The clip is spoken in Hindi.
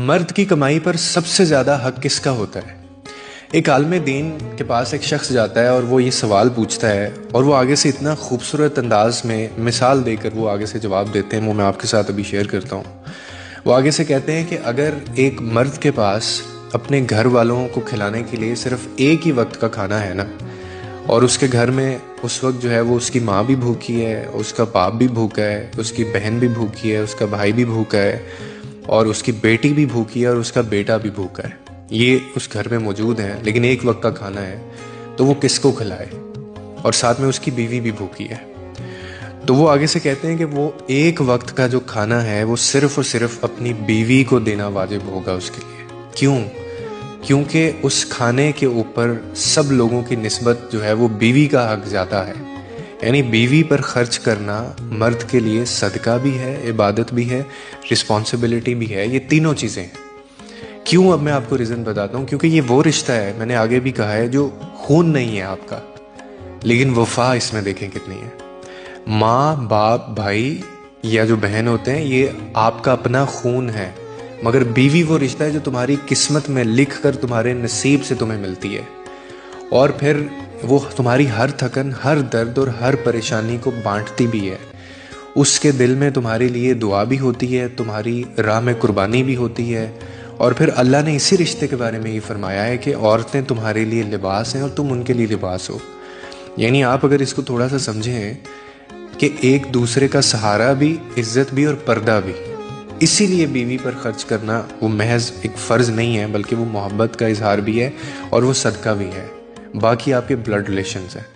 मर्द की कमाई पर सबसे ज्यादा हक किसका होता है? एक आलिम दीन के पास एक शख्स जाता है और वो ये सवाल पूछता है और वो आगे से इतना खूबसूरत अंदाज में मिसाल देकर वो आगे से जवाब देते हैं, वो मैं आपके साथ अभी शेयर करता हूँ। वो आगे से कहते हैं कि अगर एक मर्द के पास अपने घर वालों को खिलाने के लिए सिर्फ एक ही वक्त का खाना है ना, और उसके घर में उस वक्त जो है वो उसकी माँ भी भूखी है, उसका बाप भी भूखा है, उसकी बहन भी भूखी है, उसका भाई भी भूखा है और उसकी बेटी भी भूखी है और उसका बेटा भी भूखा है, ये उस घर में मौजूद हैं, लेकिन एक वक्त का खाना है, तो वो किसको खिलाए? और साथ में उसकी बीवी भी भूखी है। तो वो आगे से कहते हैं कि वो एक वक्त का जो खाना है वो सिर्फ और सिर्फ अपनी बीवी को देना वाजिब होगा उसके लिए। क्यों? क्योंकि उस खाने के ऊपर सब लोगों की निस्बत जो है वो बीवी का हक ज़्यादा है। यानी बीवी पर खर्च करना मर्द के लिए सदका भी है, इबादत भी है, रिस्पॉन्सिबिलिटी भी है, ये तीनों चीज़ें हैं। क्यों? अब मैं आपको रीज़न बताता हूँ। क्योंकि ये वो रिश्ता है, मैंने आगे भी कहा है, जो खून नहीं है आपका, लेकिन वफा इसमें देखें कितनी है। माँ बाप भाई या जो बहन होते हैं, ये आपका अपना खून है, मगर बीवी वो रिश्ता है जो तुम्हारी किस्मत में लिख कर तुम्हारे नसीब से तुम्हें मिलती है, और फिर वो तुम्हारी हर थकन, हर दर्द और हर परेशानी को बांटती भी है। उसके दिल में तुम्हारे लिए दुआ भी होती है, तुम्हारी राह में कुर्बानी भी होती है। और फिर अल्लाह ने इसी रिश्ते के बारे में ये फरमाया है कि औरतें तुम्हारे लिए लिबास हैं और तुम उनके लिए लिबास हो। यानी आप अगर इसको थोड़ा सा समझें कि एक दूसरे का सहारा भी, इज्जत भी और पर्दा भी। इसीलिए बीवी पर खर्च करना वो महज एक फ़र्ज़ नहीं है, बल्कि वो मोहब्बत का इजहार भी है और वो सदका भी है। बाकी आपके ब्लड रिलेशंस हैं।